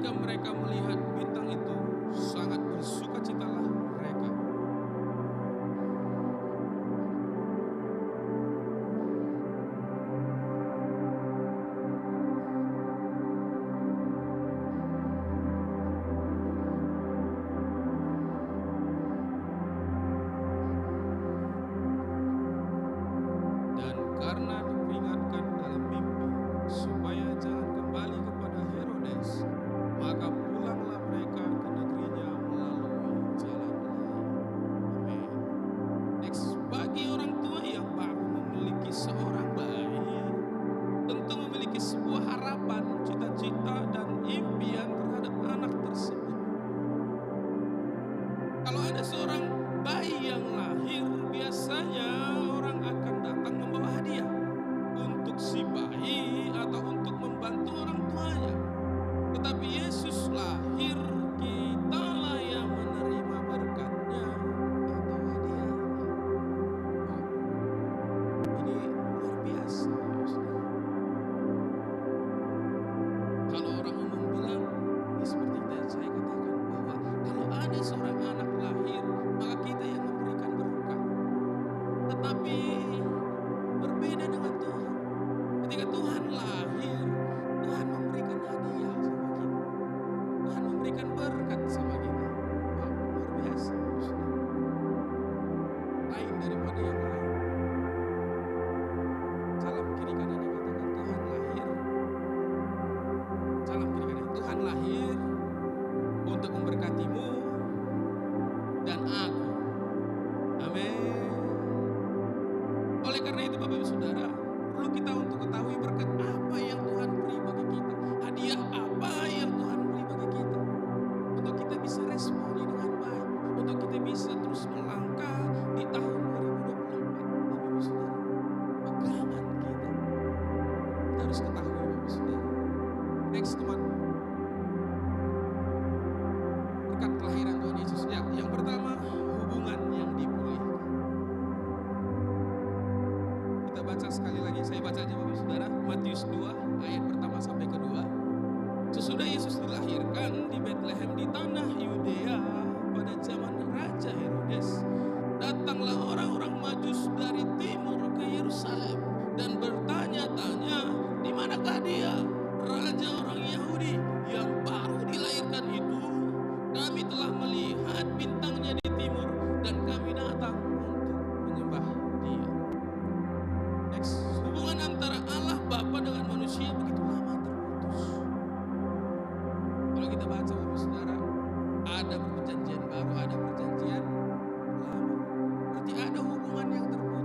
ketika mereka melihat bintang itu, sangat bersukacitalah mereka. Dan karena diperingatkan dalam mimpi supaya jangan kembali kepada Herodes, maka pulanglah mereka ke negerinya melalui jalan lain. Amin. Next, bagi orang tua yang baru memiliki seorang bayi, tentu memiliki sebuah harapan, cita-cita, dan impian terhadap anak tersebut. Kalau ada seorang bayi yang lahir, biasanya orang akan datang membawa hadiah untuk si bayi atau untuk membantu orang tuanya. Tetapi Yesus lahir, kitalah yang menerima berkatnya atau hadiahnya. Wow, ini luar biasa. Kalau orang umum bilang, ya seperti yang saya katakan, bahwa kalau ada seorang anak lahir, maka kita yang memberikan berkat. Tetapi berbeda dengan Tuhan. Ketika Tuhan lahir, Tuhan memberikan hadiah sama kita. Tuhan memberikan berkat sama kita. Wow, luar biasa. Lain daripada yang lain. Salam kiri kanan yang katakan Tuhan lahir. Salam kiri kanan. Tuhan lahir untuk memberkatimu dan aku. Amin. Oleh karena itu Bapak Ibu Saudara, perlu kita untuk ketahui berkat apa yang Tuhan beri bagi kita. Hadiah apa yang Tuhan beri bagi kita. Untuk kita bisa responi dengan baik. Untuk kita bisa terus melangkah di tahun 2024. Bapak Ibu Saudara, pegangan kita. Kita harus ketahui Bapak Ibu Saudara. Next teman. Berkat kelahiran Tuhan Yesus. Ya, yang pertama hubungan yang dipulihkan. Kita baca sekali lagi, saya baca aja Bapak Saudara, Matius 2 ayat pertama sampai kedua. Sesudah Yesus dilahirkan di Bethlehem di tanah Yudea pada zaman Raja Herodes, datanglah orang-orang Majus dari timur ke Yerusalem dan bertanya-tanya, di manakah dia, raja orang Yahudi yang baru dilahirkan itu? Kami telah melihat bintangnya di timur dan kami datang untuk menyembah dia. Next, hubungan antara Allah Bapa dengan manusia begitu lama terputus. Kalau kita baca Bapak Saudara, ada perjanjian baru, ada perjanjian lama. Berarti ada hubungan yang terputus.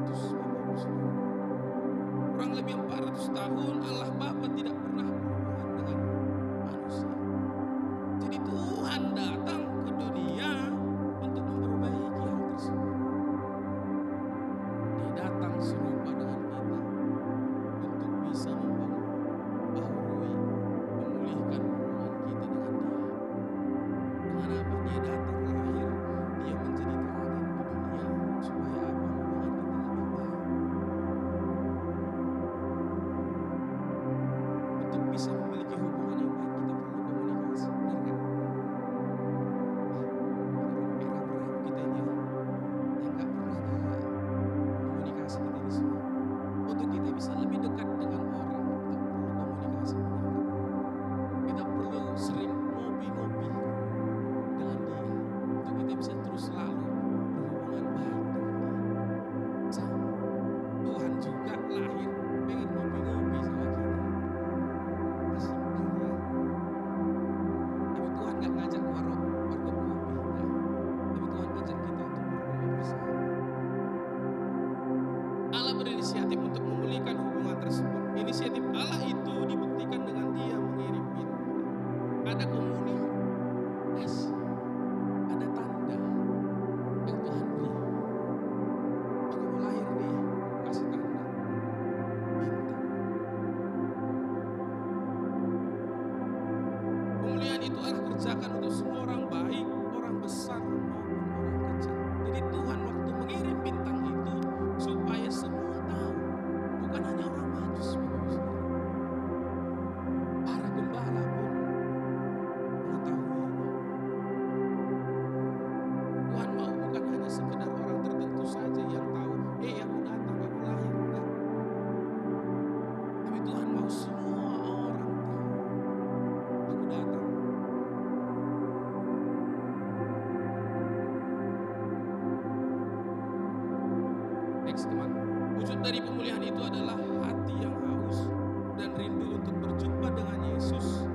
Next teman. Wujud dari pemulihan itu adalah hati yang haus dan rindu untuk berjumpa dengan Yesus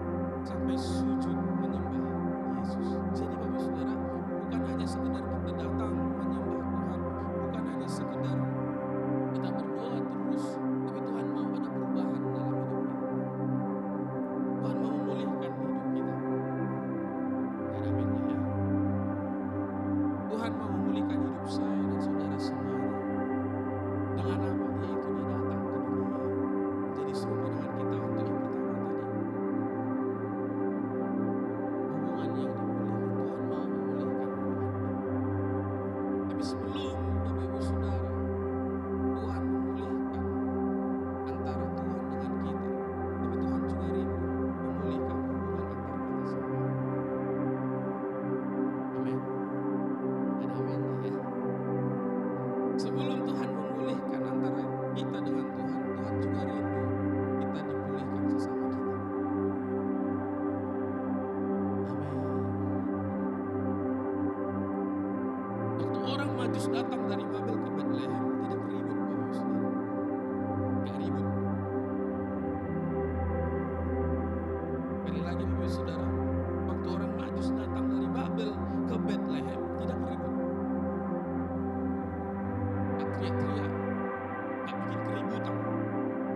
sampai sujud menyembah Yesus. Jadi Bapak Saudara, bukan hanya sekedar kita datang menyembah Tuhan, bukan hanya sekedar kita berdoa terus, tapi Tuhan mau ada perubahan dalam hidup kita. Tuhan mau memulihkan hidup kita. Dan aminnya ya. Tuhan mau memulihkan hidup saya dan saudara semuanya. Dengan apa? Yaitu Dia datang ke dunia menjadi serupa dengan kita untuk yang pertama tadi. Hubungan yang dipulihkan, Tuhan mau memulihkan hubungan. Tapi sebelum Bapak Ibu Saudara, Tuhan memulihkan antara Tuhan dengan kita, tapi Tuhan juga rindu memulihkan hubungan antara kita semua. Amin. Dan amin ya. Sebelum Tuhan memulihkan antara kita dengan Tuhan, Tuhan juga rindu kita dipulihkan sesama kita. Amin. Waktu orang Majus datang dari Babel ke Bethlehem, tidak ribut Bapak Saudara. Tidak ribut. Sekali lagi Bapak Saudara, waktu orang Majus datang dari Babel ke Bethlehem, tidak ribut. Tak teriak-teriak, tak bikin keributan.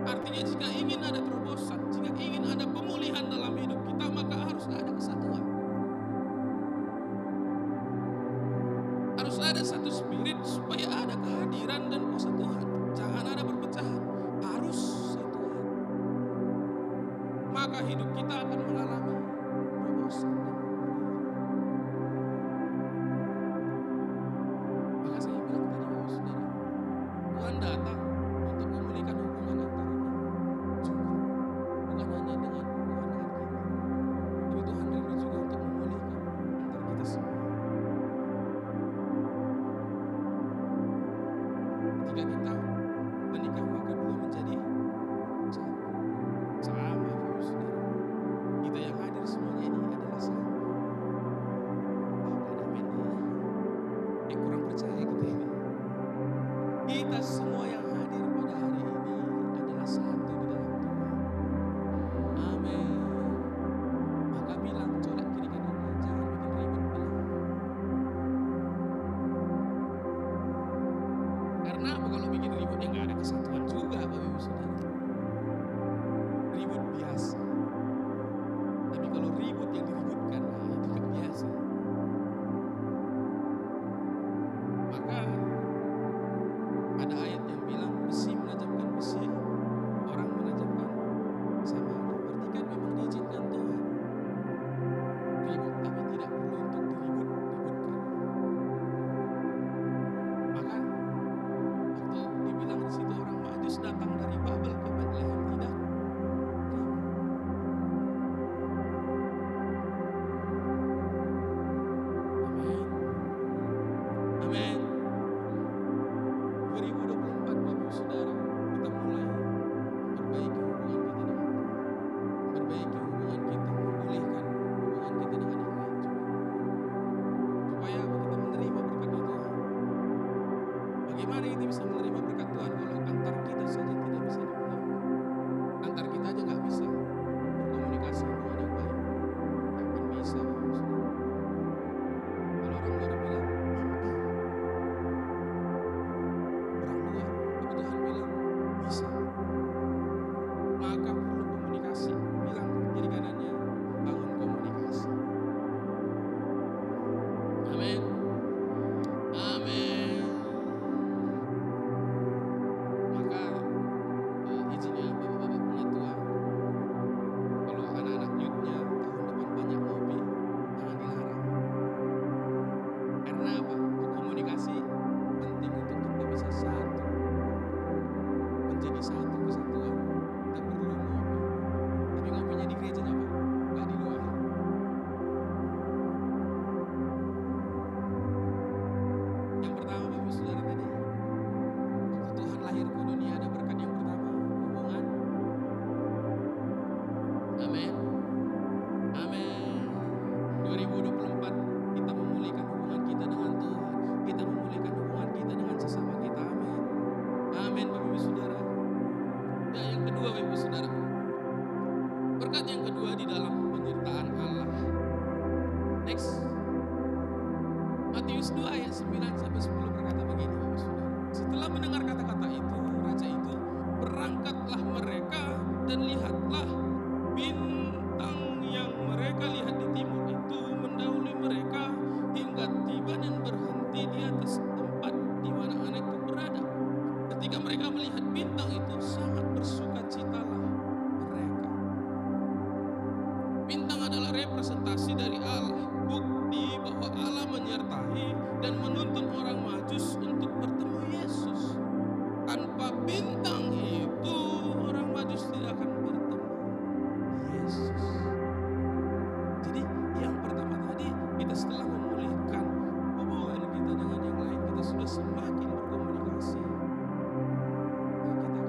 Artinya jika ingin ada terobosan, jika ingin ada pemulihan dalam hidup kita, maka harus ada kesatuan. Harus ada satu spirit supaya ada kehadiran dan kuasa Tuhan. Jangan ada perpecahan, harus satu hati. Maka hidup kita akan mengalami terobosan dan pemulihan. Maka saya bilang tadi Bapak Saudara, Tuhan datang untuk memulihkan hubungan antara kita juga, bukan hanya dengan hubungan dengan kita, tapi Tuhan rindu juga untuk memulihkan antara kita semua. Ketika kita menikah, maka dua menjadi satu. Sama Bapak Saudara, kita yang hadir semuanya ini adalah satu. Amin ya. Kurang percaya kita ini. Kita semua yang hadir pada hari ini adalah satu di dalam Tuhan. Amin. Maka bilang colek kiri kanannya, jangan bikin ribut, bilang. Karena apa? Kalau bikin ribut ya nggak ada kesatuan juga Bapak Ibu Saudara. Ribut biasa. Tapi kalau ribut yang diributkan, nah itu kan biasa. Maka ada ayat yang bilang besi menajamkan besi, orang menajamkan samanya. Berarti kan memang diizinkan Tuhan ribut, tapi tidak perlu untuk diributkan. Maka waktu dibilang di situ orang Majus datang dari Babel ke Bethlehem, tidak ribut. Amin. Amin. 2024 Bapak Saudara, kita mulai memperbaiki hubungan kita dengan Tuhan, memperbaiki hubungan kita, memulihkan hubungan kita dengan yang lain juga. Supaya kita menerima berkat dari Tuhan. Bagaimana kita bisa menerima berkat Tuhan kalau antar kita saja tidak bisa dimulai? Antar kita aja nggak bisa berkomunikasi hubungan yang baik. Nggak akan bisa Bapak Saudara. Kalau orang luar bilang, orang luar, tapi Tuhan bilang bisa. Maka perlu komunikasi. Bilang kiri kanannya, bangun komunikasi. Amin. Amin. Maka mendengar kata-kata itu, raja itu, berangkatlah mereka dan lihatlah bintang yang mereka lihat di timur itu mendahului mereka hingga tiba dan berhenti di atas tempat di mana anak itu berada. Ketika mereka melihat bintang itu, sangat bersukacitalah mereka. Bintang adalah representasi dari Allah, bukti bahwa Allah menyertai dan menuntun orang Majus untuk bertemu Yesus. Tanpa bintang itu, orang Majus tidak akan bertemu Yesus. Jadi yang pertama tadi, kita setelah memulihkan hubungan kita dengan yang lain, kita sudah semakin berkomunikasi. Maka kita akan hidup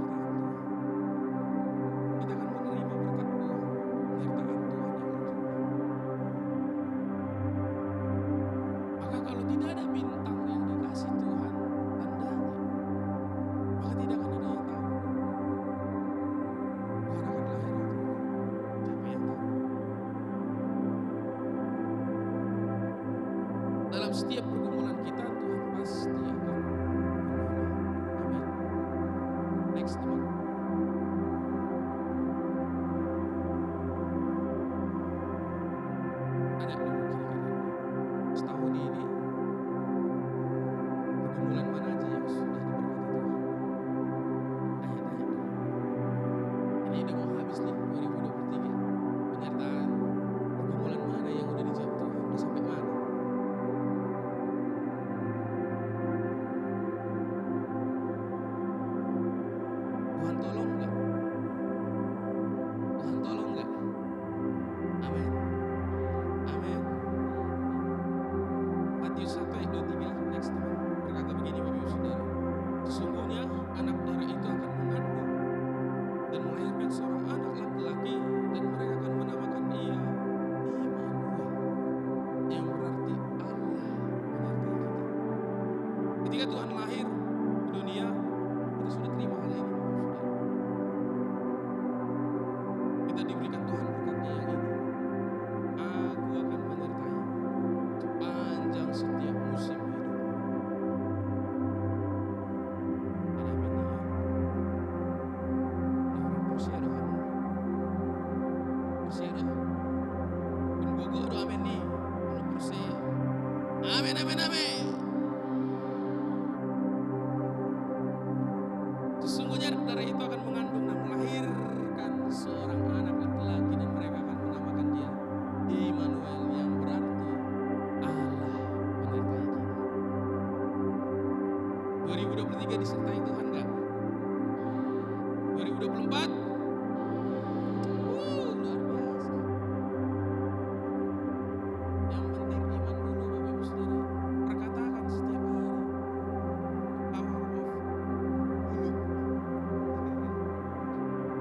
dalam penyertaan Tuhan. Kita akan menerima berkat Tuhan, penyertaan Tuhan yang lanjut. Maka kalau tidak ada bintang yang dikasih Tuhan, tandanya, maka tidak akan ada yang tahu. Tuhan akan lahir atau tidak. Siapa yang tahu? Dalam setiap pergumulan kita, Tuhan pasti akan menolong. Amin. Next, teman. Tanya dulu kiri kanan. Setahun ini, pergumulan mana aja yang sudah diberkati Tuhan? Tanya-tanya dulu. Ini udah mau habis nih, 2023. Penyertaan, pergumulan mana yang udah dijawab Tuhan? Udah sampai mana? Tuhan tolong nggak? Tuhan tolong nggak? Amin. Amin. Matius 1 ayat 23, next teman, berkata begini Bapak Ibu Saudara. Sesungguhnya anak darah itu akan mengandung dan melahirkan seorang anak laki-laki dan mereka akan menamakan dia Immanuel, yang berarti Allah menyertai kita. Ketika Tuhan lahir di dunia, kita sudah terima hal ini Bapak Ibu Saudara. Kita diberikan Tuhan berkatnya yang ini. Aku akan menyertaimu sepanjang setiap musim hidup. Ada amin nih ya. Nah, orang Persia doa. Persia doa. Pun Bogor doa amin nih. Orang Persia. Amin, amin, amin. Sesungguhnya darah itu akan mengandung dan melahirkan seorang anak laki-laki dan mereka akan menamakan dia Immanuel, yang berarti Allah menyertai kita. 2023 disertai Tuhan nggak? 2024? Luar biasa. Yang penting iman dulu Bapak Ibu Saudara. Perkatakan setiap hari. Power of hulu.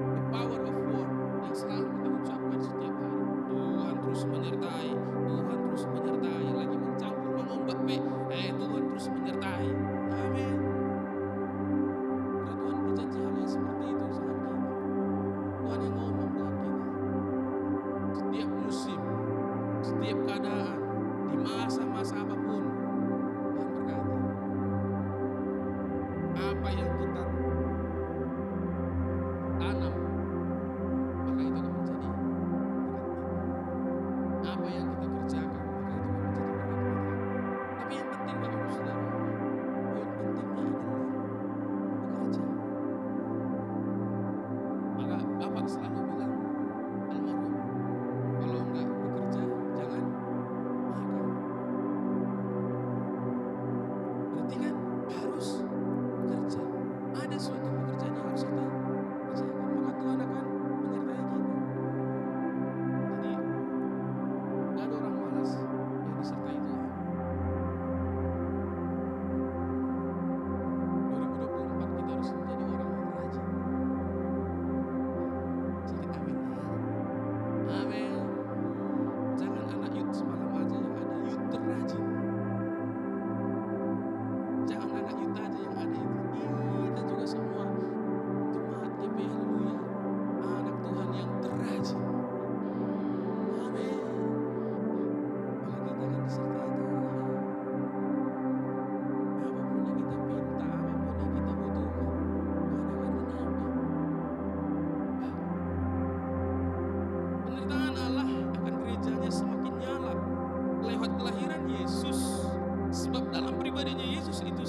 The power of word yang selalu kita ucapkan setiap hari. Tuhan terus menyertai, Tuhan terus menyertai. Lagi mencampur mengombak Tuhan terus menyertai. Amin. Karena Tuhan berjanji hal yang seperti itu sama kita. Tuhan yang ngomong dengan kita. Setiap musim, setiap keadaan, di masa-masa apapun, Tuhan berkata, apa yang kita tanam, maka itu akan menjadi berkat kita. Apa yang kita kerjakan, maka itu akan menjadi berkat kita. Tapi yang penting Bapak Ibu Saudara, poin pentingnya adalah bekerja. Maka Bapak selalu bilang, almarhum, kalau enggak bekerja, jangan makan. Berarti kan harus bekerja. Ada suatu pekerjaan yang harus kita kerjakan, maka Tuhan akan menyertai kita. Jadi nggak ada orang malas yang disertai Tuhan. 2024 kita harus menjadi orang yang rajin. Sedikit amin ya. Amin. Jangan anak youth semalam aja yang ada youth terrajin. Jangan anak youth aja yang ada itu. Kita juga semua jemaat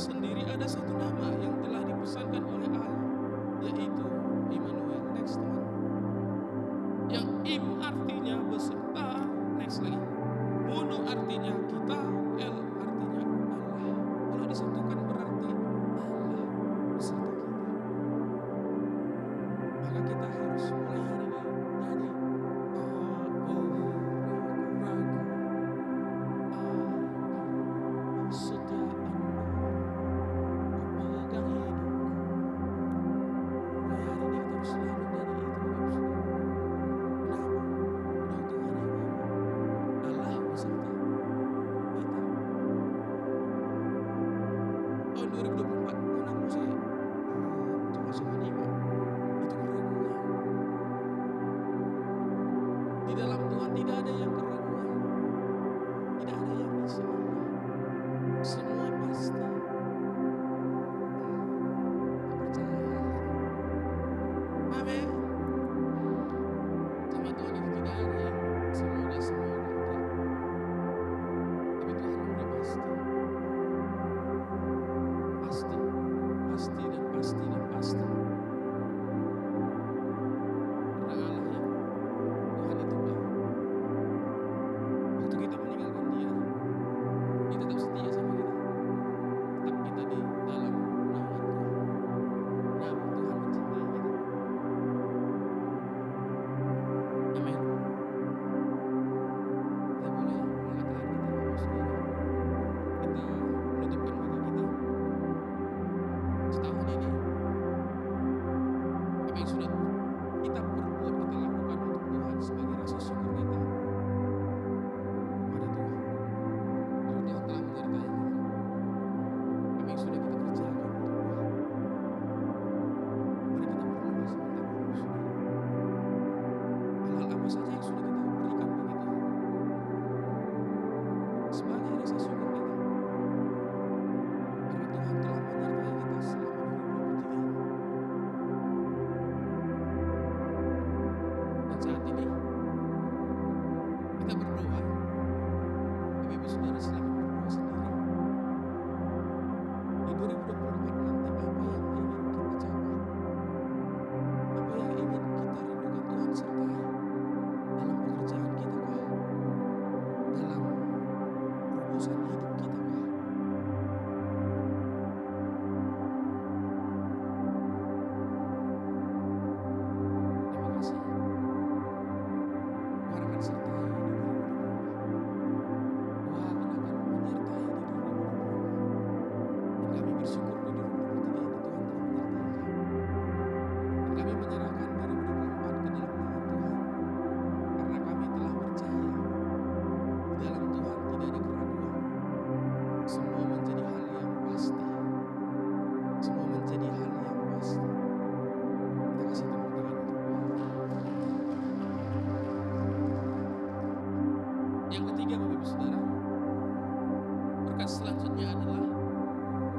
sendiri ada satu nama yang telah dipesankan oleh Allah, yaitu Immanuel. Next teman. Yang Im artinya beserta. Next lagi. Mono artinya kita, El artinya Allah. Kalau disatukan berarti Allah beserta kita. Maka kita harus mulai hari ini nyanyi. Di dalam Tuhan tidak ada yang keraguan, tidak ada yang bisa. Semua pasti. Percaya. Amin. Sama Tuhan itu tidak ada yang semoga enggak. Tapi Tuhan memberi pasti. Pasti, pasti dan pasti dan pasti. Karena Allah yang Tuhan itu baik. Waktu kita meninggalkan Dia, Dia tetap setia sama kita. Tetap kita di dalam naungan Tuhan. Nah, Tuhan mencintai kita. Amin. Kita boleh mengangkat tangan kita, Bapak Saudara. Kita menutupkan mata kita. Setahun ini, apa yang sudah kita perbuat, kita lakukan untuk Tuhan sebagai rasa syukur kita kepada Tuhan. Karena Tuhan telah menyertai kita. Apa yang sudah kita kerjakan untuk Tuhan. Mari kita berdoa sebentar, Bapak Saudara. Hal-hal apa saja yang sudah kita berikan bagi Tuhan sebagai rasa syukur kita. Karena Tuhan telah menyertai kita selama 2023. Dan saat ini kita berdoa. Bapak Ibu Saudara silakan berdoa sendiri. Di 2024 nanti apa yang ingin kita capai? Apa yang ingin kita rindukan Tuhan sertai dalam pekerjaan kita kah? Dalam terobosan hidup kita kah? Terima kasih. Tuhan akan sertai di 2024. Tuhan akan menyertai di 2024. Dan kami bersyukur di 2023 ini Tuhan telah menyertai kami. Dan kami menyerahkan 2024 ke dalam tangan Tuhan. Karena kami telah percaya di dalam Tuhan tidak ada keraguan. Semua menjadi hal yang pasti. Semua menjadi hal yang pasti. Kita kasih tepuk tangan untuk Tuhan. Yang ketiga, Bapak Ibu Saudara, berkat selanjutnya adalah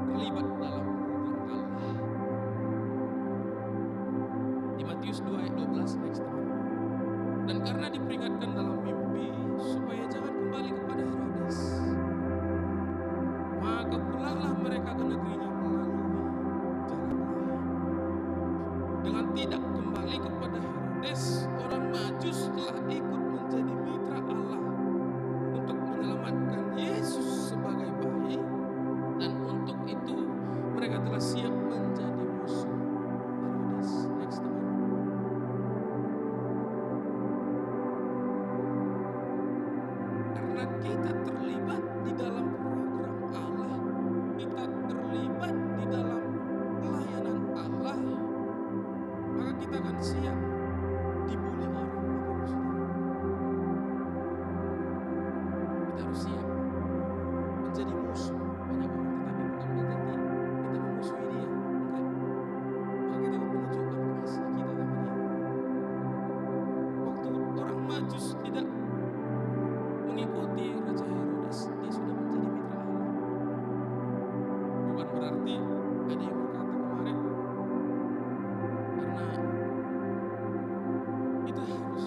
terlibat dalam program Allah. Di Matius 2 ayat 12, next teman. Dan karena diperingatkan dalam mimpi supaya jangan kembali kepada Herodes, maka pulanglah mereka ke negerinya melalui jalan lain. Dengan tidak kembali kepada Herodes, orang Majus telah ikut menjadi mitra Allah untuk menyelamatkan Yesus sebagai bayi, dan untuk itu mereka telah siap menjadi musuh Herodes. Next teman. Karena kita terlibat di dalam program Allah, kita terlibat di dalam pelayanan Allah, maka kita akan siap dibully orang, Bapak Ibu Saudara. Kita harus siap menjadi musuh banyak orang, tetapi bukan berarti kita memusuhi dia, enggak. Maka kita akan menunjukkan kasih kita sama dia. Waktu orang Majus tidak mengikuti Raja Herodes, dia sudah menjadi mitra Allah. Bukan berarti ada yang berkata kemarin, karena kita harus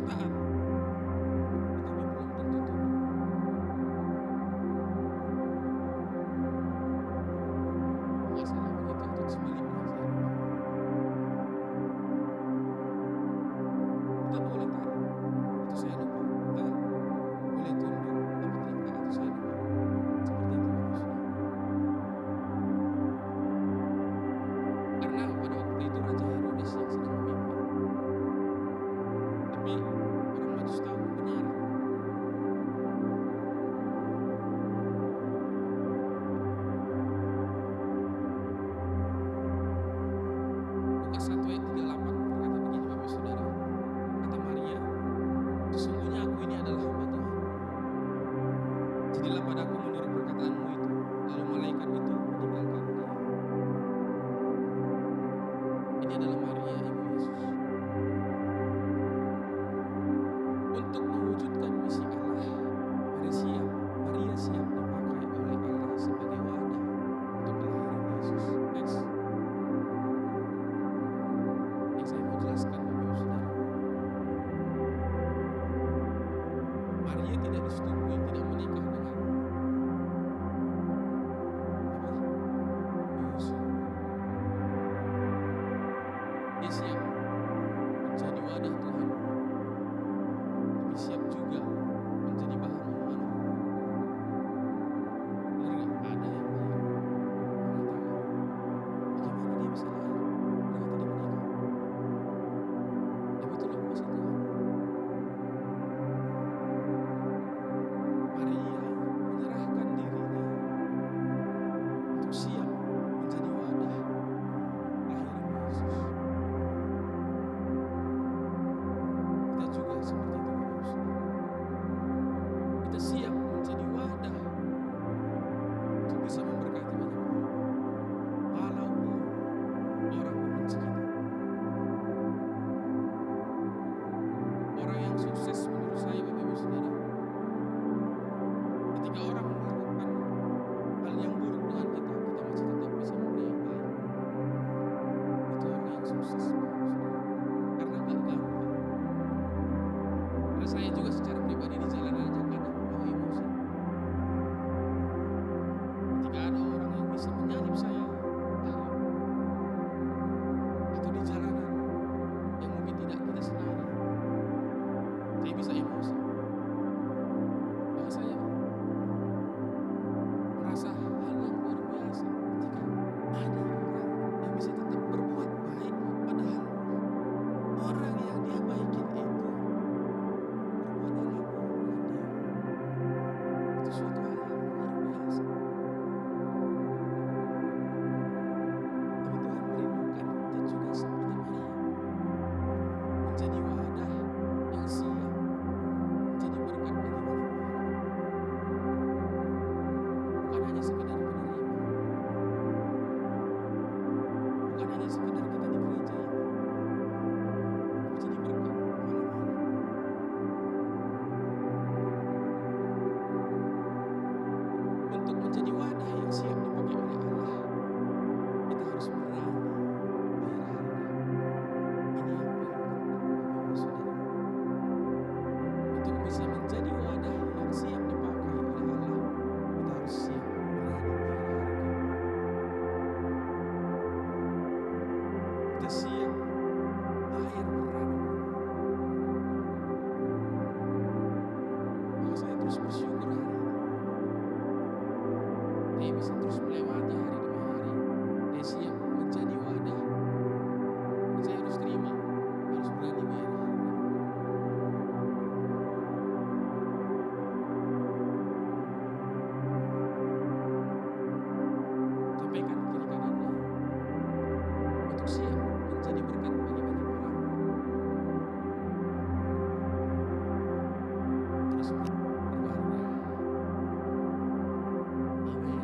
taat, tetapi bukan kepadaku menurut perkataanmu itu. Lalu malaikat itu meninggalkan dia. Ini adalah Maria, ibu Yesus. Untuk mewujudkan misi Allah, Maria siap dipakai oleh Allah sebagai wadah untuk melahirkan Yesus. Next. Yang saya mau jelaskan, Bapak Ibu Saudara. Maria tidak disetubui, tidak menikah dengan Yusuf. Dia siap menjadi wadah Tuhan, tapi siap juga menjadi bahan omongan orang. Benar nggak? Ada yang mengatakan, bagaimana dia bisa lahir? Ternyata dia menikah. Tapi itulah kuasa Tuhan. Maria menyerahkan dirinya untuk siap menjadi wadah lahiran Yesus. Kita juga seperti itu, Bapak Ibu Saudara. Kita siap menjadi wadah untuk bisa memberkati banyak orang, walaupun orang membenci kita. Orang yang sukses menurut saya, Bapak Ibu Saudara, ketika orang melakukan hal yang buruk dengan kita, kita masih tetap bisa memberi yang baik. Itu orang yang sukses, Bapak Ibu Saudara. Karena gak gampang. Karena saya juga secara pribadi di jalanan aja kadang bawa emosi. Ketika ada orang yang bisa menyalip saya, atau di jalanan yang mungkin tidak kita senangi, saya bisa emosi. Bahwa saya merasa hal yang luar biasa ketika ada orang yang bisa tetap berbuat baik, padahal orang yang dia baikin itu berbuat hal yang buruk dengan dia. Itu suatu hal yang luar biasa. Tapi Tuhan merindukan kita juga seperti Maria, menjadi wadah yang siap menjadi berkat bagi banyak orang. Bukan hanya sekedar penerima, bukan hanya sekedar kita di gereja ini, tapi jadi berkat kemana-mana. Untuk menjadi wadah yang siap dipakai oleh Allah, kita harus berani bayar harga. Ini yang paling penting, Bapak Ibu Saudara. Untuk bisa menjadi wadah yang siap dipakai oleh Allah, kita harus siap berani bayar harga. Kita siap bayar berani. Maka saya terus bersyukur hari ini. Saya bisa terus melewati hari demi hari. Saya siap menjadi wadah. Dan saya harus terima, harus berani bayar harga. Sampaikan kiri kanannya untuk siap menjadi berkat bagi banyak orang. Terus berwarna. Amin.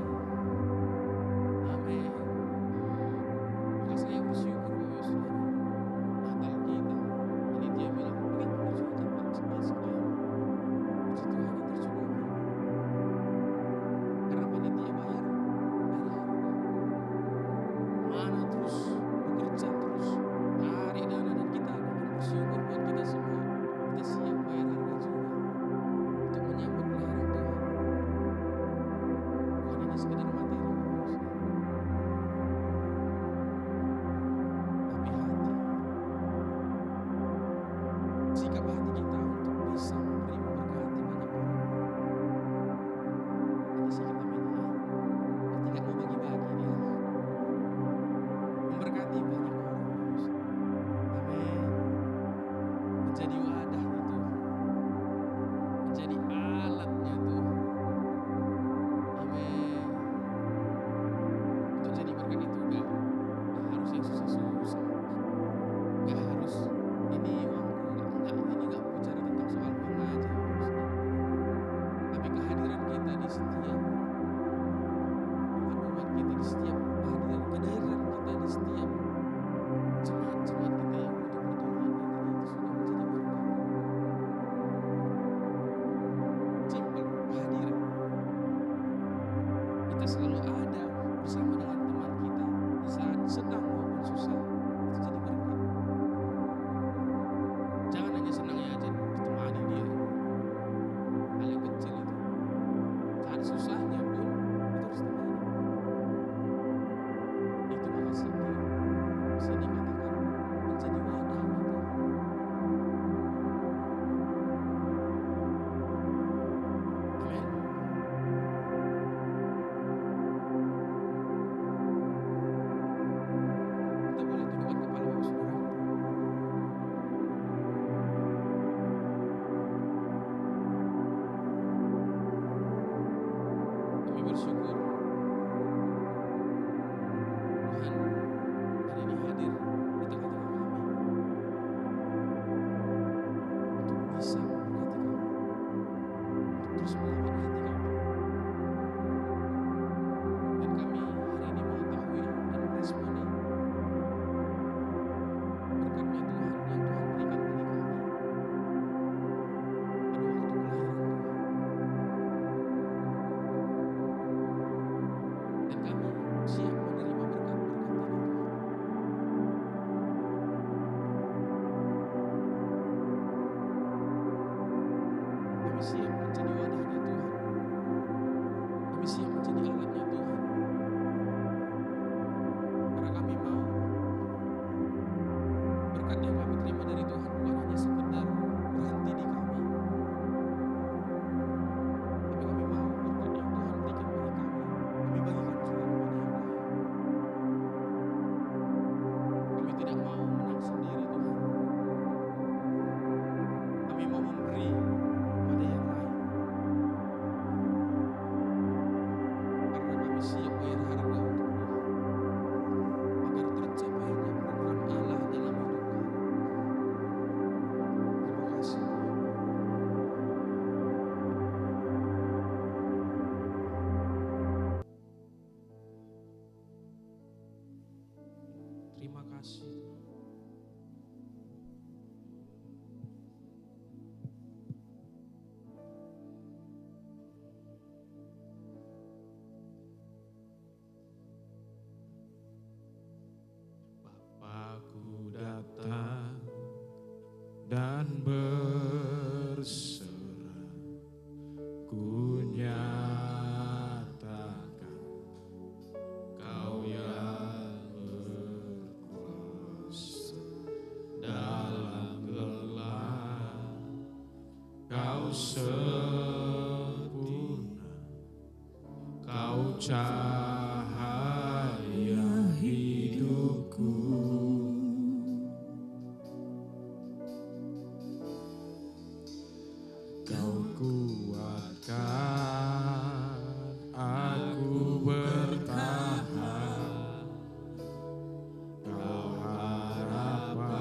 Amin. Maka saya bersyukur, Bapak Ibu Saudara. Natal kita, panitia bilang 30 juta Pak, sekian. Puji Tuhan yang tercukupi. Karena panitia bayar harga. Mana terus bekerja terus, tarik dana, dan kita akan bersyukur buat kita semua. Kita siap bayar harga juga. bersyukur Tuhan hari ini hadir di tengah-tengah kami untuk bisa memberkati kami, untuk terus melawat hati kami. Dan kami hari ini mengetahui dan meresponi berkatnya Tuhan yang Tuhan berikan bagi kami pada waktu kelahiran Tuhan. Dan kami siap menerima berkat-berkat ini Tuhan. Kami siap menjadi wadahnya Tuhan. Kami siap menjadi alatnya Tuhan. Karena kami mau berkat yang kami terima dari Tuhan bukan hanya sekedar berhenti di kami, tapi kami mau berkat yang Tuhan berikan bagi kami, kami bagikan juga kepada yang lain. Kami tidak mau menang sendiri Tuhan. Kami mau memberi pada yang lain. Karena kami siap bayar harga untuk Tuhan, agar tercapainya program Allah dalam hidup kami. Terima kasih Tuhan. Terima kasih Tuhan. Bapakku datang dan berserah, ku nyatakan Kau yang berkuasa dalam gelap, Kau sempurna, Kau cahaya hidupku. Kau kuatkan aku bertahan, Kau harapan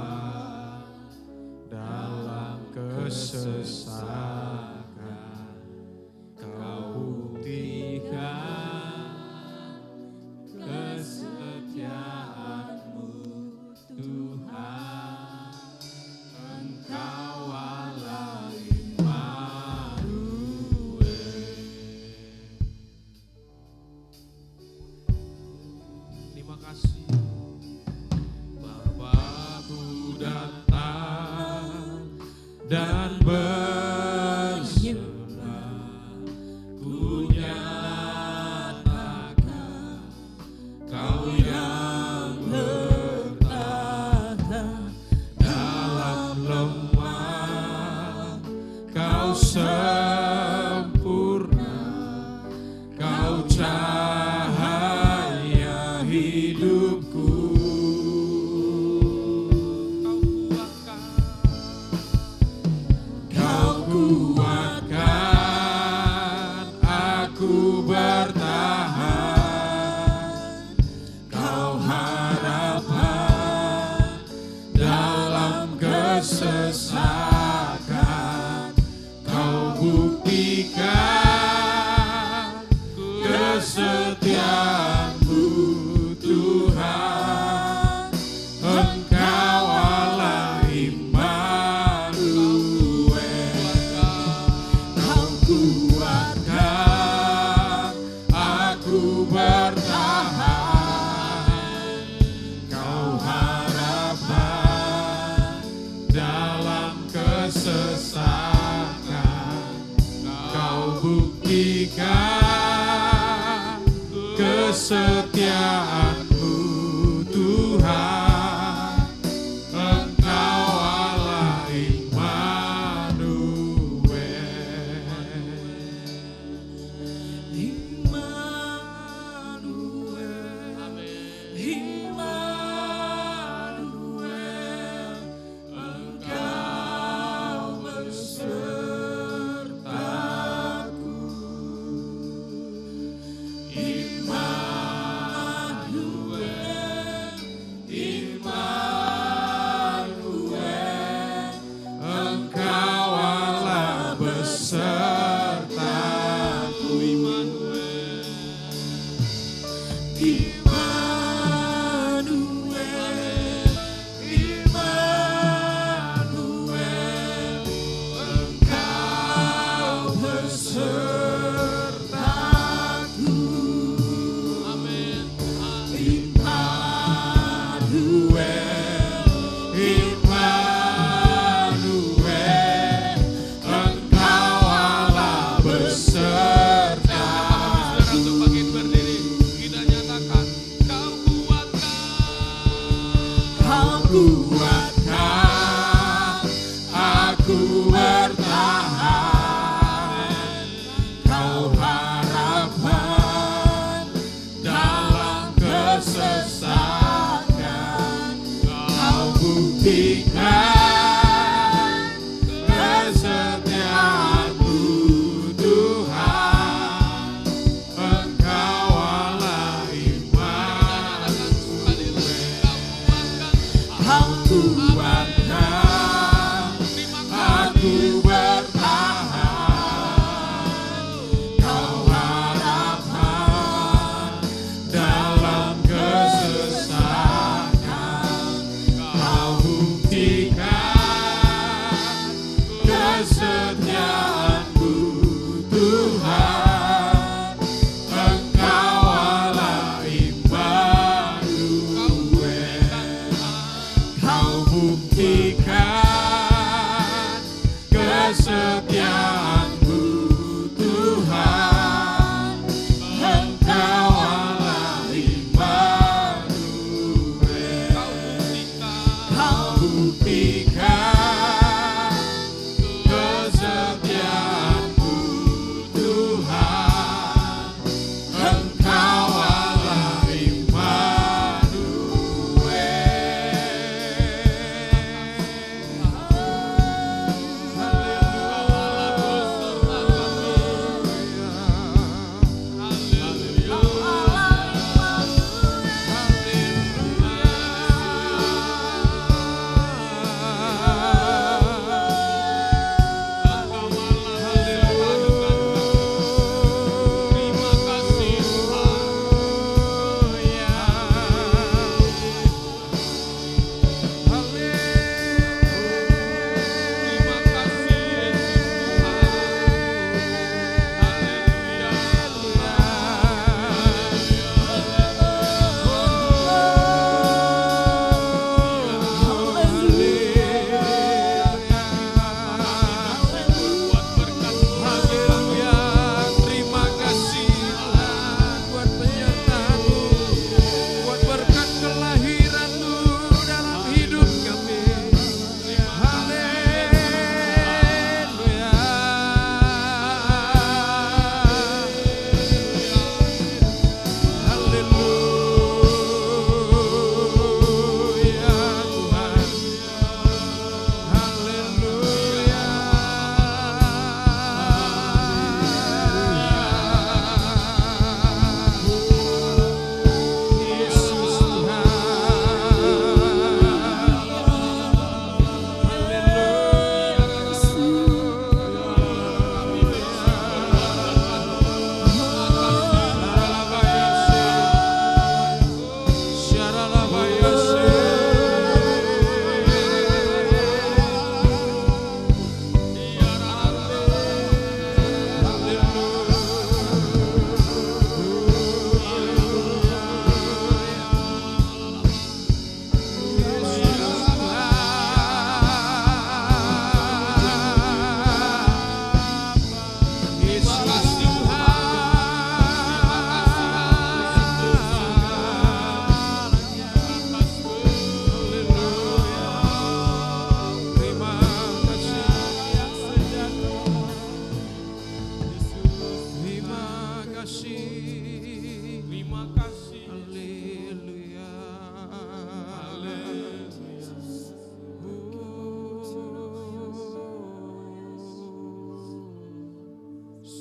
dalam kesesakan, Kau buktikan kesetiaan-Mu Tuhan. Engkau Allah Immanuel. Terima kasih. Bapakku datang dan berserah, ku nyatakan Kau yang bertahan dalam lemah, Kau sempurna, Kau cahaya hidupku. Kau kuatkan aku bertahan, Kau harapan dalam kesesakan, Kau buktikan kesetiaan-Mu Tuhan. Engkau Allah Immanuel. Kau kuatkan aku bertahan, Kau harapan dalam kesesakan, Kau buktikan kesetiaan-Mu Tuhan. Engkau Allah Immanuel. Immanuel, Engkau besertaku.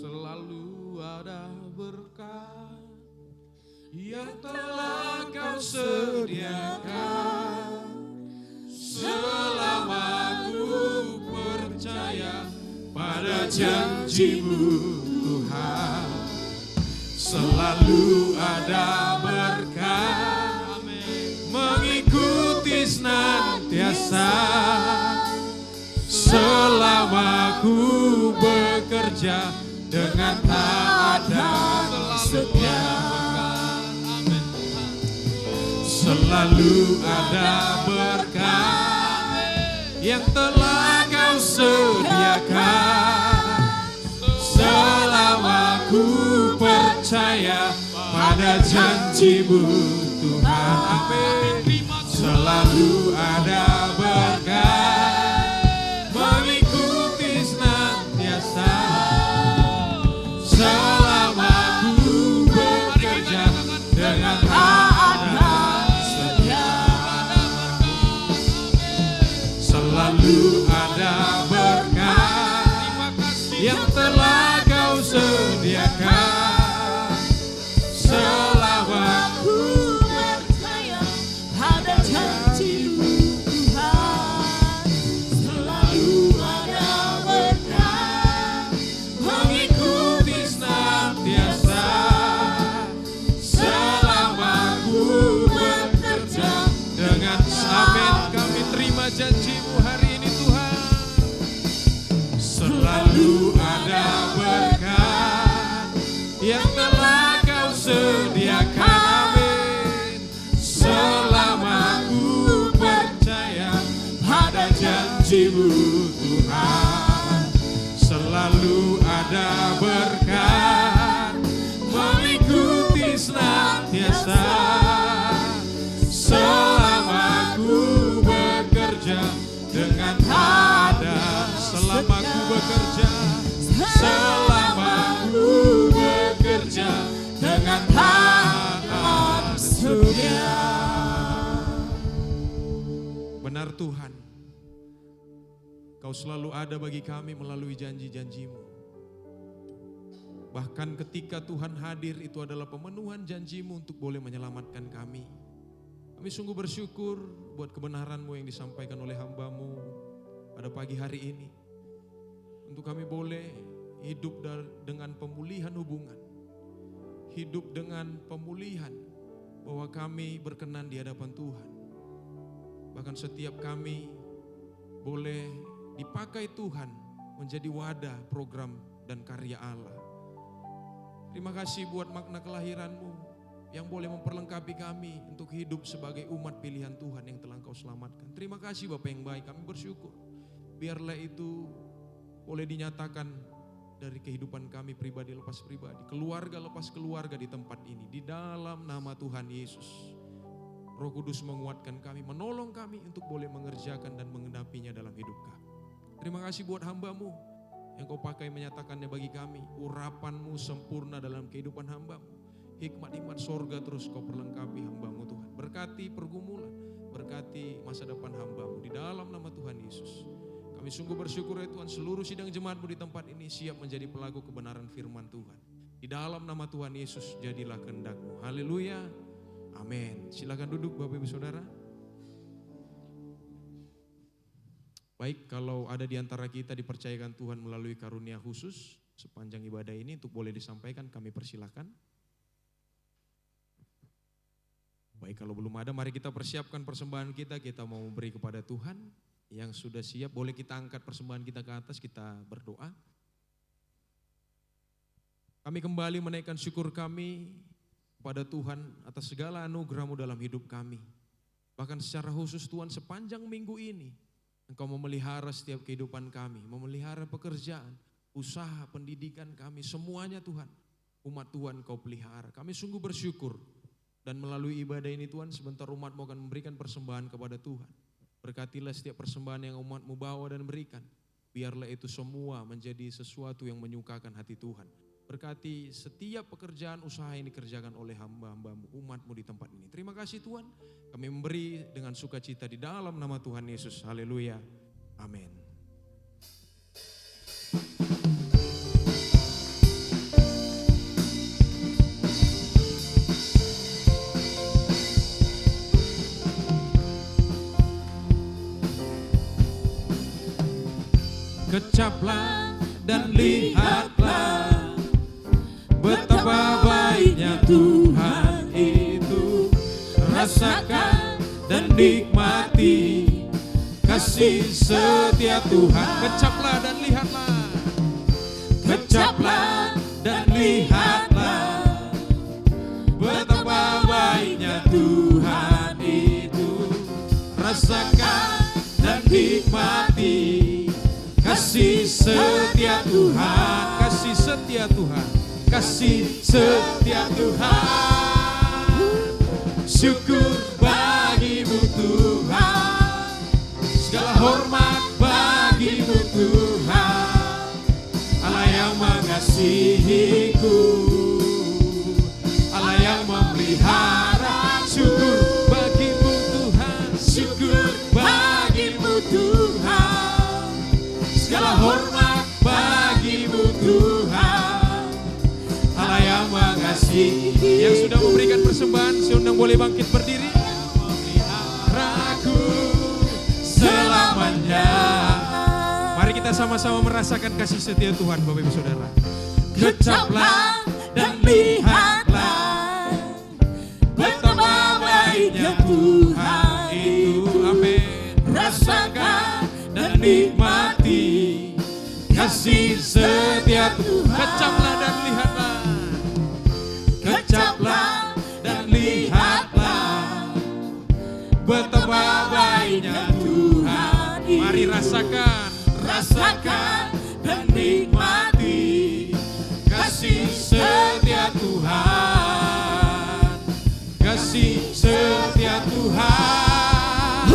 Selalu ada berkat yang telah Kau sediakan. Selama ku percaya pada janji-Mu Tuhan, selalu ada berkat mengikuti senantiasa. Selama ku bekerja dengan taat dan setia, selalu ada berkat yang telah Kau sediakan. Selama ku percaya pada janji-Mu Tuhan, amin. Selalu ada berkat mengikuti senantiasa. Selama ku bekerja dengan taat dan setia, selalu ada berkat yang telah Kau sediakan. Selama ku percaya pada janji-Mu Tuhan, selalu ada berkat mengikuti senantiasa. Selama ku bekerja dengan amin. Kami terima janji-Mu hari ini Tuhan. Selalu ada berkat yang telah Kau sediakan, amin. Selama ku percaya pada janji-Mu Tuhan, selalu ada berkat mengikuti senantiasa. Selama ku bekerja dengan taat dan selama ku bekerja, selama ku bekerja dengan taat dan setia. Benar Tuhan, Kau selalu ada bagi kami melalui janji-janji-Mu. Bahkan ketika Tuhan hadir, itu adalah pemenuhan janji-Mu untuk boleh menyelamatkan kami. Kami sungguh bersyukur buat kebenaran-Mu yang disampaikan oleh hamba-Mu pada pagi hari ini. Untuk kami boleh hidup dengan pemulihan hubungan. Hidup dengan pemulihan bahwa kami berkenan di hadapan Tuhan. Bahkan setiap kami boleh dipakai Tuhan menjadi wadah program dan karya Allah. Terima kasih buat makna kelahiran-Mu yang boleh memperlengkapi kami untuk hidup sebagai umat pilihan Tuhan yang telah Kau selamatkan. Terima kasih Bapa yang baik, kami bersyukur. Biarlah itu boleh dinyatakan dari kehidupan kami pribadi lepas pribadi, keluarga lepas keluarga di tempat ini. Di dalam nama Tuhan Yesus, Roh Kudus menguatkan kami, menolong kami untuk boleh mengerjakan dan mengenapinya dalam hidup kami. Terima kasih buat hamba-Mu yang Kau pakai menyatakannya bagi kami. Urapan-Mu sempurna dalam kehidupan hamba-Mu. Hikmat-hikmat sorga terus Kau perlengkapi hamba-Mu Tuhan. Berkati pergumulan, berkati masa depan hamba-Mu di dalam nama Tuhan Yesus. Kami sungguh bersyukur ya Tuhan, seluruh sidang jemaat-Mu di tempat ini siap menjadi pelaku kebenaran firman Tuhan. Di dalam nama Tuhan Yesus jadilah kehendak-Mu. Haleluya. Amin. Silakan duduk Bapak Ibu Saudara. Baik, kalau ada di antara kita dipercayakan Tuhan melalui karunia khusus sepanjang ibadah ini untuk boleh disampaikan, kami persilahkan. Baik, kalau belum ada, mari kita persiapkan persembahan kita. Kita mau memberi kepada Tuhan. Yang sudah siap, boleh kita angkat persembahan kita ke atas, kita berdoa. Kami kembali menaikkan syukur kami kepada Tuhan atas segala anugerah-Mu dalam hidup kami. Bahkan secara khusus Tuhan, sepanjang minggu ini Engkau memelihara setiap kehidupan kami, memelihara pekerjaan, usaha, pendidikan kami, semuanya Tuhan. Umat Tuhan Kau pelihara. Kami sungguh bersyukur. Dan melalui ibadah ini Tuhan, sebentar umat-Mu akan memberikan persembahan kepada Tuhan. Berkatilah setiap persembahan yang umat-Mu bawa dan berikan. Biarlah itu semua menjadi sesuatu yang menyukakan hati Tuhan. Berkati setiap pekerjaan usaha yang dikerjakan oleh hamba-hamba-Mu, umat-Mu di tempat ini. Terima kasih Tuhan, kami memberi dengan sukacita di dalam nama Tuhan Yesus. Haleluya. Amin. Kecaplah dan lihatlah betapa baiknya Tuhan itu. Rasakan dan nikmati kasih setia Tuhan. Kecaplah dan lihatlah. Kecaplah dan lihatlah betapa baiknya Tuhan itu. Rasakan dan nikmati kasih setia Tuhan. Kasih setia Tuhan. Kasih setia Tuhan. Syukur bagimu Tuhan. Segala hormat bagimu Tuhan. Allah yang mengasihiku, Allah yang memelihara. Syukur bagimu Tuhan. Syukur bagimu Tuhan. Segala hormat bagimu Tuhan. Allah yang mengasihi. Yang sudah memberikan persembahan, seundang boleh bangkit berdiri. Memeliharaku selamanya. Mari kita sama-sama merasakan kasih setia Tuhan, Bapak Ibu Saudara. Kecaplah dan lihatlah betapa baiknya Tuhan itu. Amin. Rasakan dan nikmati kasih setia Tuhan. Kecaplah dan lihatlah. Kecaplah dan lihatlah betapa baiknya Tuhan. Mari rasakan. Rasakan dan nikmati kasih setia Tuhan. Kasih setia Tuhan.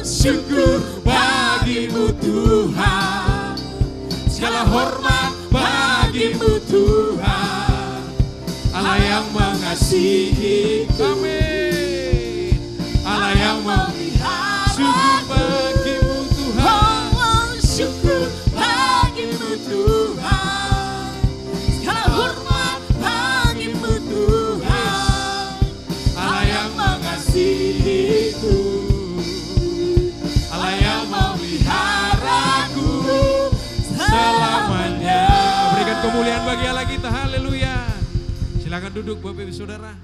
Syukur bagimu Tuhan. Segala hormat bagimu Tuhan. Allah yang mengasihi. Amin. Allah yang memelihara. Syukur bagimu Tuhan. Syukur bagimu Tuhan. Segala hormat bagimu Tuhan. Allah yang mengasihiku. Allah yang memeliharaku selamanya. Berikan kemuliaan bagi Allah kita. Haleluya. Silakan duduk Bapak Ibu Saudara.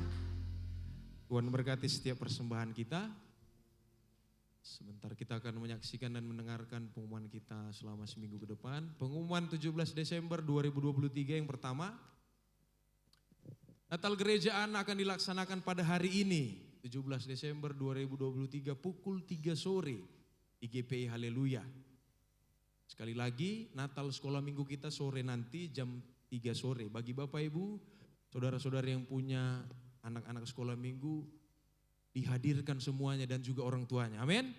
Tuhan memberkati setiap persembahan kita. Sebentar kita akan menyaksikan dan mendengarkan pengumuman kita selama seminggu ke depan. Pengumuman 17 Desember 2023 yang pertama. Natal Gereja Anak akan dilaksanakan pada hari ini, 17 Desember 2023 pukul 3 sore di GPI Haleluya. Sekali lagi, Natal sekolah minggu kita sore nanti jam 3 sore. Bagi Bapak Ibu, saudara-saudara yang punya anak-anak sekolah minggu, dihadirkan semuanya dan juga orang tuanya. Amin.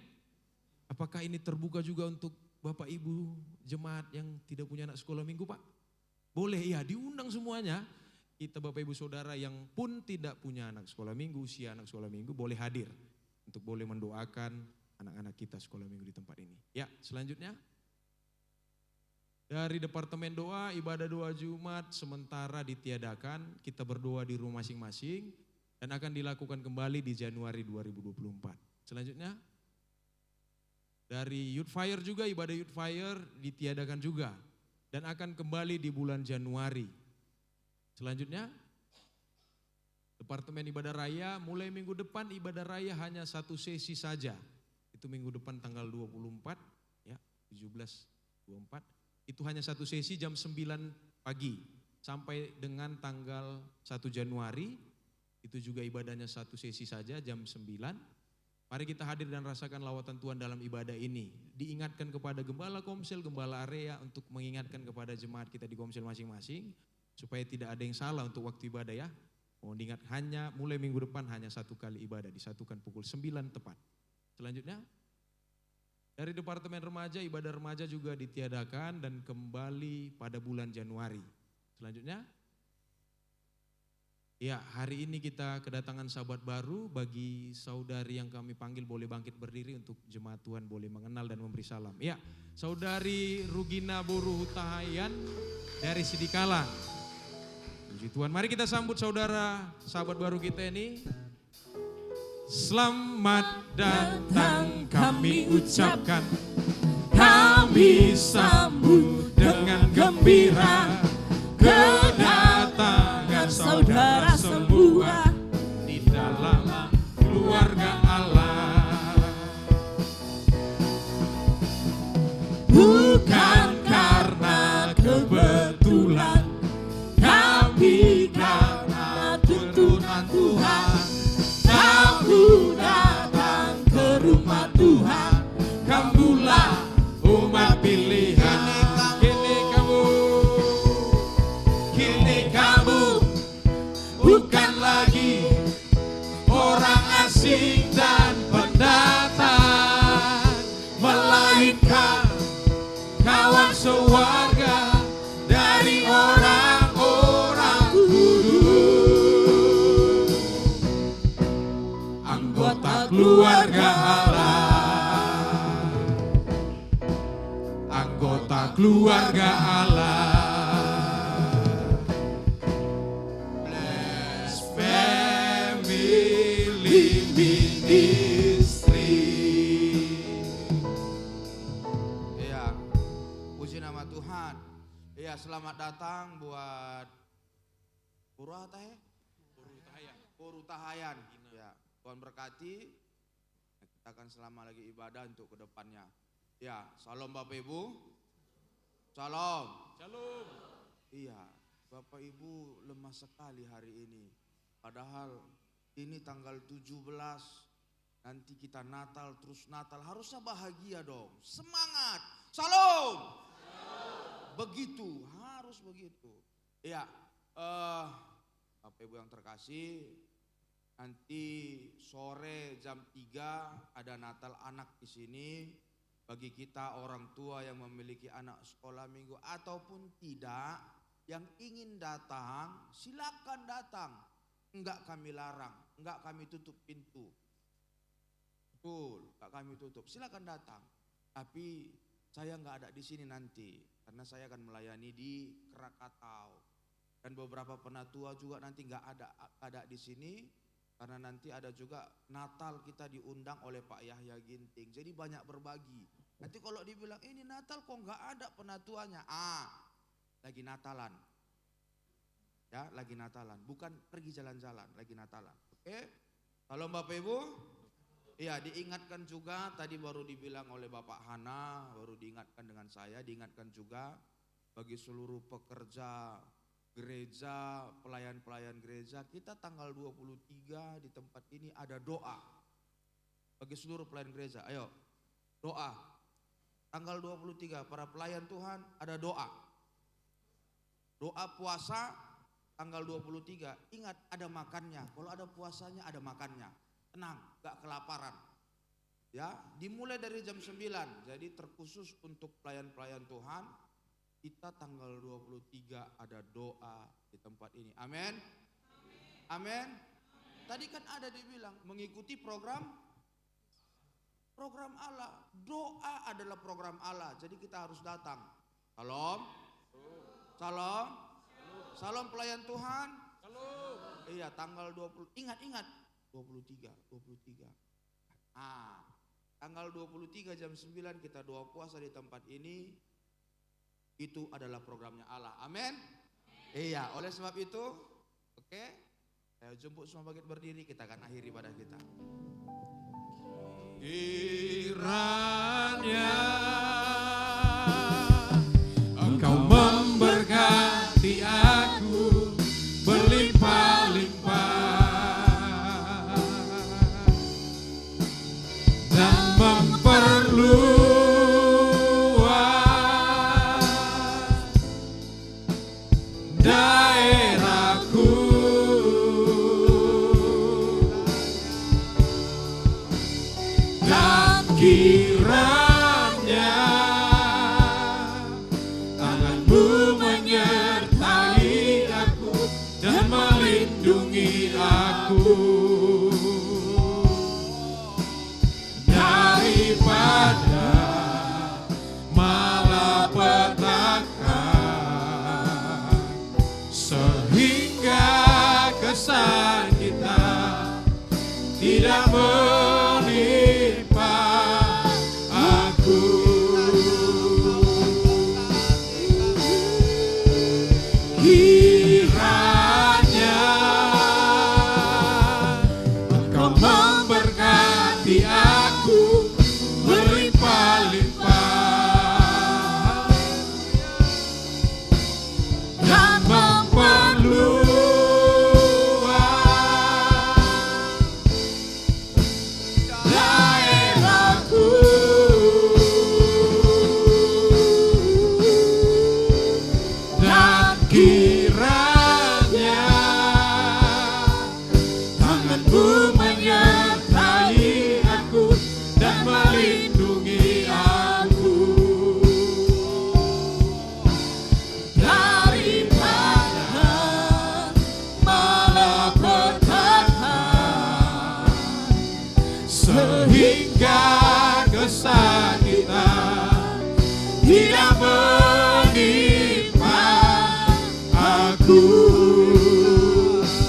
Apakah ini terbuka juga untuk Bapak Ibu jemaat yang tidak punya anak sekolah minggu, Pak? Boleh, ya, diundang semuanya. Kita Bapak Ibu Saudara yang pun tidak punya anak sekolah minggu, usia anak sekolah minggu boleh hadir untuk boleh mendoakan anak-anak kita sekolah minggu di tempat ini. Ya, selanjutnya dari Departemen Doa, ibadah doa Jumat sementara ditiadakan. Kita berdoa di rumah masing-masing dan akan dilakukan kembali di Januari 2024. Selanjutnya, dari Youth Fire juga, ibadah Youth Fire ditiadakan juga dan akan kembali di bulan Januari. Selanjutnya, Departemen Ibadah Raya, mulai minggu depan ibadah raya hanya satu sesi saja. Itu minggu depan tanggal 24, ya, 17-24. Itu hanya satu sesi jam 9 pagi sampai dengan tanggal 1 Januari. Itu juga ibadahnya satu sesi saja jam 9. Mari kita hadir dan rasakan lawatan Tuhan dalam ibadah ini. Diingatkan kepada gembala komsel, gembala area untuk mengingatkan kepada jemaat kita di komsel masing-masing. Supaya tidak ada yang salah untuk waktu ibadah, ya. Mohon diingat, hanya mulai minggu depan hanya satu kali ibadah. Disatukan pukul 9 tepat. Selanjutnya, dari Departemen Remaja, ibadah remaja juga ditiadakan dan kembali pada bulan Januari. Selanjutnya, ya, hari ini kita kedatangan sahabat baru. Bagi saudari yang kami panggil boleh bangkit berdiri untuk jemaat Tuhan boleh mengenal dan memberi salam. Ya, saudari Rugina Boru Hutahayan dari Sidikalang. Puji Tuhan, mari kita sambut saudara sahabat baru kita ini. Selamat datang kami ucapkan. Kami kami sambut dengan gembira kedatangan saudara semua di dalam keluarga Allah. Bukan karena kebetulan, tapi karena tuntunan Tuhan. Kamu datang ke rumah Tuhan, kamulah umat pilihan. Kini kamu bukan lagi orang asing dan pendatang, melainkan kawan sewarga dari orang-orang kudus, anggota keluarga Allah, anggota keluarga Allah. Bless family ministry. Iya, puji nama Tuhan. Iya, selamat datang buat Puru Tahayan. Ya, Tuhan berkati. Kita akan selama lagi ibadah untuk kedepannya. Ya, salam Bapak Ibu. Salam. Shalom. Iya, Bapak Ibu lemah sekali hari ini. Padahal ini tanggal 17. Nanti kita Natal, terus Natal. Harusnya bahagia dong. Semangat. Salam. Begitu, harus begitu. Iya, Bapak Ibu yang terkasih, nanti sore jam 3 ada Natal anak di sini. Bagi kita orang tua yang memiliki anak sekolah minggu ataupun tidak, yang ingin datang, silakan datang. Enggak kami larang, enggak kami tutup pintu. Betul, enggak kami tutup. Silakan datang. Tapi saya enggak ada di sini nanti, karena saya akan melayani di Krakatau. Dan beberapa penatua juga nanti enggak ada di sini, karena nanti ada juga Natal kita diundang oleh Pak Yahya Ginting. Jadi banyak berbagi. Nanti kalau dibilang ini Natal kok enggak ada penatuanya, lagi Natalan. Ya, lagi Natalan, bukan pergi jalan-jalan, lagi Natalan. Oke? Salam Bapak Ibu. Iya, diingatkan juga tadi baru dibilang oleh Bapak Hana, baru diingatkan dengan saya, diingatkan juga bagi seluruh pekerja gereja, pelayan-pelayan gereja, kita tanggal 23 di tempat ini ada doa. Bagi seluruh pelayan gereja, ayo doa. Tanggal 23 para pelayan Tuhan ada doa. Doa puasa tanggal 23, ingat ada makannya. Kalau ada puasanya ada makannya. Tenang, gak kelaparan. Ya, dimulai dari jam 9. Jadi terkhusus untuk pelayan-pelayan Tuhan, kita tanggal 23 ada doa di tempat ini. Amin. Amin. Tadi kan ada dibilang mengikuti program Allah. Doa adalah program Allah. Jadi kita harus datang. Salam. Salam. Salam pelayan Tuhan. Shalom. Iya, tanggal 20. Ingat 23. Tanggal 23 jam 9 kita doa puasa di tempat ini. Itu adalah programnya Allah. Amin. Iya, oleh sebab itu, oke, saya jemput semua bangkit berdiri, kita akan akhiri ibadah kita. Kiranya Engkau memberkati aku berlimpah-limpah dan memperluas daerahku, dan kiranya tanganmu menyertai aku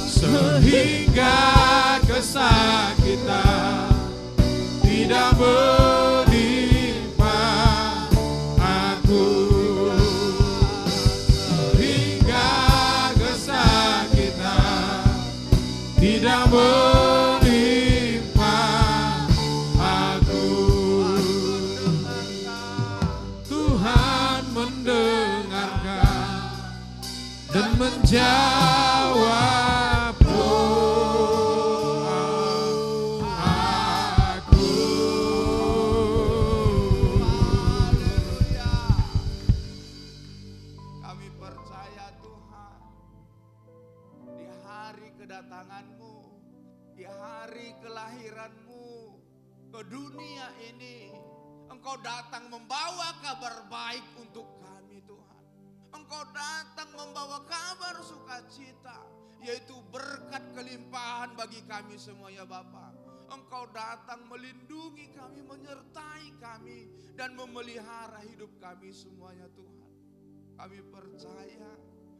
sehingga kesakitan tidak menimpa aku, sehingga kesakitan tidak menimpa aku. Tuhan mendengarkan dan menjawab doa aku. Kami percaya Tuhan, di hari kedatangan-Mu, di hari kelahiran-Mu ke dunia ini, Engkau datang membawa kabar baik untuk kami Tuhan. Engkau datang membawa kabar sukacita, yaitu berkat kelimpahan bagi kami semua ya Bapa. Engkau datang melindungi kami, menyertai kami, dan memelihara hidup kami semuanya Tuhan. Kami percaya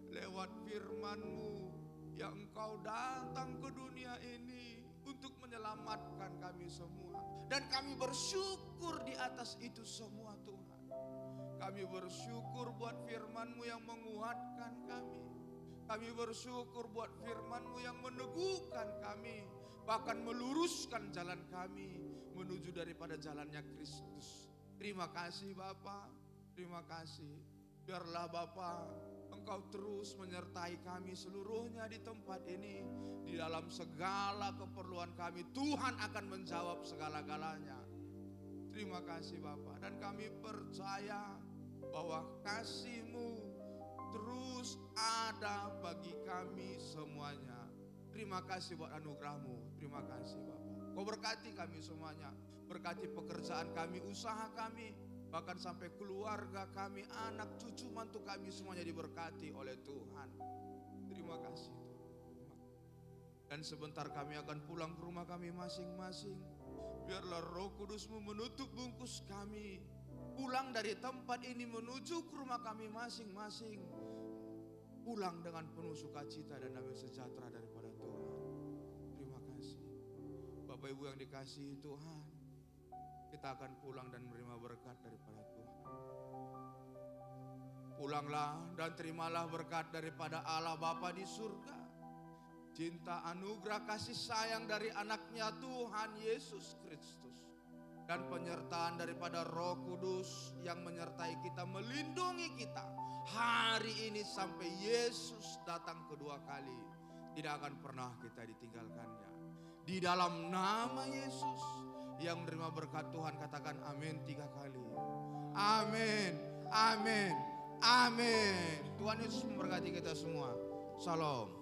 lewat firman-Mu yang Engkau datang ke dunia ini untuk menyelamatkan kami semua. Dan kami bersyukur di atas itu semua Tuhan. Kami bersyukur buat firman-Mu yang menguatkan kami. Kami bersyukur buat firman-Mu yang meneguhkan kami. Bahkan meluruskan jalan kami menuju daripada jalannya Kristus. Terima kasih Bapa, terima kasih. Biarlah Bapa, Engkau terus menyertai kami seluruhnya di tempat ini. Di dalam segala keperluan kami, Tuhan akan menjawab segala-galanya. Terima kasih Bapa, dan kami percaya bahwa kasih-Mu terus ada bagi kami semuanya. Terima kasih buat anugerah-Mu, terima kasih Bapa. Kau berkati kami semuanya, berkati pekerjaan kami, usaha kami, bahkan sampai keluarga kami, anak, cucu, mantu kami semuanya diberkati oleh Tuhan. Terima kasih Tuhan. Dan sebentar kami akan pulang ke rumah kami masing-masing. Biarlah Roh Kudus-Mu menutup bungkus kami. Pulang dari tempat ini menuju ke rumah kami masing-masing. Pulang dengan penuh sukacita dan damai sejahtera daripada Tuhan. Terima kasih. Bapak Ibu yang dikasihi Tuhan, kita akan pulang dan menerima berkat daripada Tuhan. Pulanglah dan terimalah berkat daripada Allah Bapa di surga. Cinta, anugerah, kasih sayang dari anaknya Tuhan Yesus Kristus. Dan penyertaan daripada Roh Kudus yang menyertai kita, melindungi kita hari ini sampai Yesus datang kedua kali. Tidak akan pernah kita ditinggalkannya. Di dalam nama Yesus yang menerima berkat Tuhan, katakan amin 3 kali. Amin, amin, amin. Tuhan Yesus memberkati kita semua. Shalom.